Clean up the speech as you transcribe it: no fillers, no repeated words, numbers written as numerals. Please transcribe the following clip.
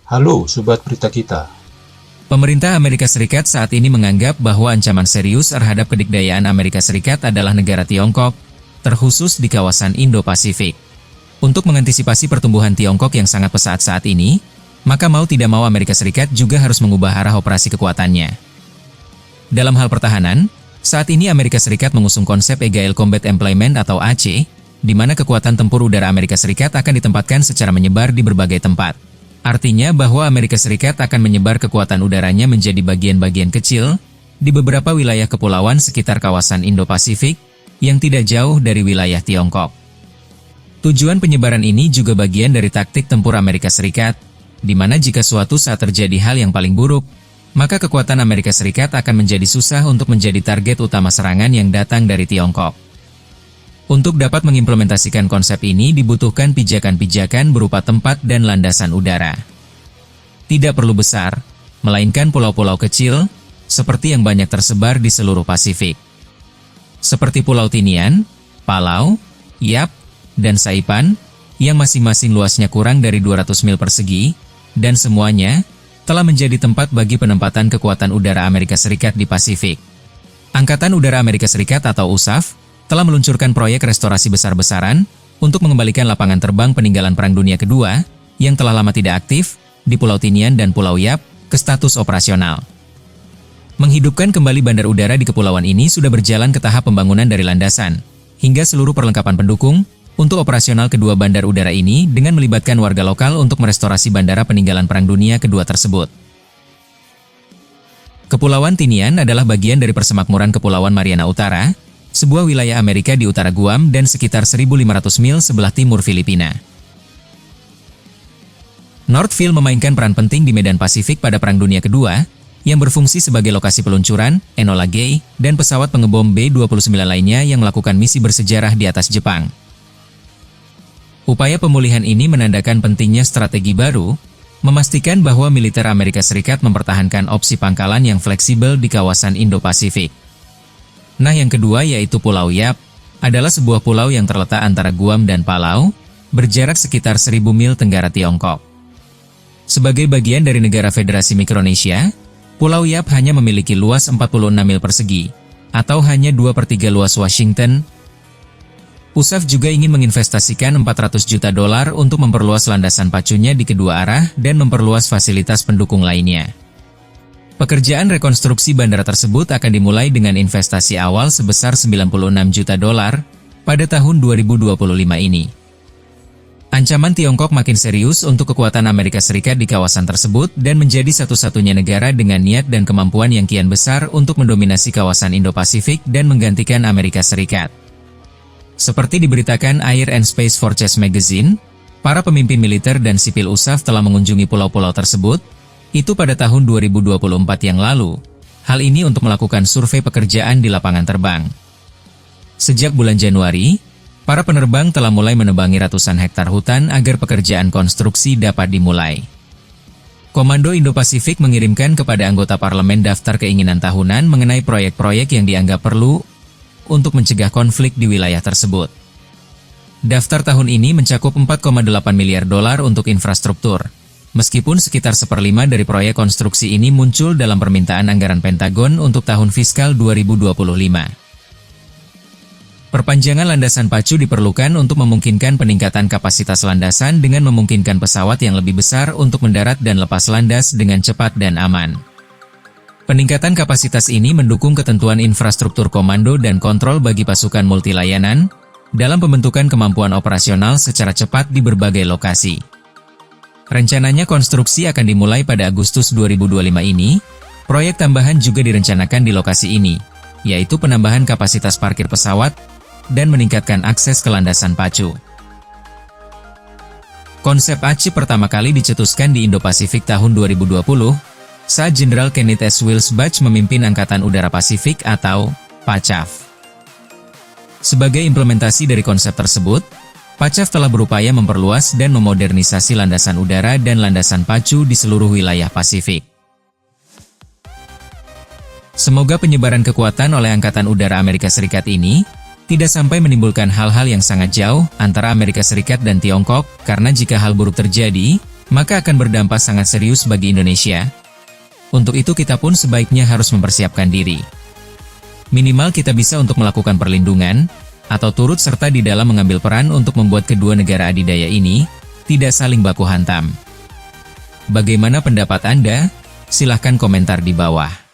Halo Sobat Berita Kita. Pemerintah Amerika Serikat saat ini menganggap bahwa ancaman serius terhadap kedikdayaan Amerika Serikat adalah negara Tiongkok, terkhusus di kawasan Indo-Pasifik. Untuk mengantisipasi pertumbuhan Tiongkok yang sangat pesat saat ini, maka mau tidak mau Amerika Serikat juga harus mengubah arah operasi kekuatannya. Dalam hal pertahanan, saat ini Amerika Serikat mengusung konsep Agile Combat Employment atau AC, di mana kekuatan tempur udara Amerika Serikat akan ditempatkan secara menyebar di berbagai tempat. Artinya bahwa Amerika Serikat akan menyebar kekuatan udaranya menjadi bagian-bagian kecil di beberapa wilayah kepulauan sekitar kawasan Indo-Pasifik yang tidak jauh dari wilayah Tiongkok. Tujuan penyebaran ini juga bagian dari taktik tempur Amerika Serikat, di mana jika suatu saat terjadi hal yang paling buruk, maka kekuatan Amerika Serikat akan menjadi susah untuk menjadi target utama serangan yang datang dari Tiongkok. Untuk dapat mengimplementasikan konsep ini dibutuhkan pijakan-pijakan berupa tempat dan landasan udara. Tidak perlu besar, melainkan pulau-pulau kecil, seperti yang banyak tersebar di seluruh Pasifik. Seperti Pulau Tinian, Palau, Yap, dan Saipan, yang masing-masing luasnya kurang dari 200 mil persegi, dan semuanya telah menjadi tempat bagi penempatan kekuatan udara Amerika Serikat di Pasifik. Angkatan Udara Amerika Serikat atau USAF telah meluncurkan proyek restorasi besar-besaran untuk mengembalikan lapangan terbang peninggalan Perang Dunia Kedua yang telah lama tidak aktif di Pulau Tinian dan Pulau Yap ke status operasional. Menghidupkan kembali bandar udara di kepulauan ini sudah berjalan ke tahap pembangunan dari landasan, hingga seluruh perlengkapan pendukung untuk operasional kedua bandar udara ini dengan melibatkan warga lokal untuk merestorasi bandara peninggalan Perang Dunia Kedua tersebut. Kepulauan Tinian adalah bagian dari persemakmuran Kepulauan Mariana Utara, sebuah wilayah Amerika di utara Guam dan sekitar 1.500 mil sebelah timur Filipina. Northville memainkan peran penting di medan Pasifik pada Perang Dunia Kedua, yang berfungsi sebagai lokasi peluncuran Enola Gay dan pesawat pengebom B-29 lainnya yang melakukan misi bersejarah di atas Jepang. Upaya pemulihan ini menandakan pentingnya strategi baru, memastikan bahwa militer Amerika Serikat mempertahankan opsi pangkalan yang fleksibel di kawasan Indo-Pasifik. Nah, yang kedua yaitu Pulau Yap, adalah sebuah pulau yang terletak antara Guam dan Palau, berjarak sekitar 1.000 mil tenggara Tiongkok. Sebagai bagian dari negara Federasi Mikronesia, Pulau Yap hanya memiliki luas 46 mil persegi, atau hanya 2/3 luas Washington. USAF juga ingin menginvestasikan $400 juta untuk memperluas landasan pacunya di kedua arah dan memperluas fasilitas pendukung lainnya. Pekerjaan rekonstruksi bandara tersebut akan dimulai dengan investasi awal sebesar $96 juta pada tahun 2025 ini. Ancaman Tiongkok makin serius untuk kekuatan Amerika Serikat di kawasan tersebut dan menjadi satu-satunya negara dengan niat dan kemampuan yang kian besar untuk mendominasi kawasan Indo-Pasifik dan menggantikan Amerika Serikat. Seperti diberitakan Air and Space Forces Magazine, para pemimpin militer dan sipil USAF telah mengunjungi pulau-pulau tersebut, itu pada tahun 2024 yang lalu. Hal ini untuk melakukan survei pekerjaan di lapangan terbang. Sejak bulan Januari, para penerbang telah mulai menebangi ratusan hektar hutan agar pekerjaan konstruksi dapat dimulai. Komando Indo-Pasifik mengirimkan kepada anggota parlemen daftar keinginan tahunan mengenai proyek-proyek yang dianggap perlu untuk mencegah konflik di wilayah tersebut. Daftar tahun ini mencakup $4,8 miliar untuk infrastruktur. Meskipun sekitar 1/5 dari proyek konstruksi ini muncul dalam permintaan anggaran Pentagon untuk tahun fiskal 2025. Perpanjangan landasan pacu diperlukan untuk memungkinkan peningkatan kapasitas landasan dengan memungkinkan pesawat yang lebih besar untuk mendarat dan lepas landas dengan cepat dan aman. Peningkatan kapasitas ini mendukung ketentuan infrastruktur komando dan kontrol bagi pasukan multilayanan dalam pembentukan kemampuan operasional secara cepat di berbagai lokasi. Rencananya konstruksi akan dimulai pada Agustus 2025 ini. Proyek tambahan juga direncanakan di lokasi ini, yaitu penambahan kapasitas parkir pesawat dan meningkatkan akses ke landasan pacu. Konsep AC pertama kali dicetuskan di Indo-Pasifik tahun 2020, saat Jenderal Kenneth S. Wilsbach memimpin Angkatan Udara Pasifik atau PACAF. Sebagai implementasi dari konsep tersebut, PACAF telah berupaya memperluas dan memodernisasi landasan udara dan landasan pacu di seluruh wilayah Pasifik. Semoga penyebaran kekuatan oleh Angkatan Udara Amerika Serikat ini tidak sampai menimbulkan hal-hal yang sangat jauh antara Amerika Serikat dan Tiongkok, karena jika hal buruk terjadi, maka akan berdampak sangat serius bagi Indonesia. Untuk itu kita pun sebaiknya harus mempersiapkan diri. Minimal kita bisa untuk melakukan perlindungan, atau turut serta di dalam mengambil peran untuk membuat kedua negara adidaya ini tidak saling baku hantam. Bagaimana pendapat Anda? Silahkan komentar di bawah.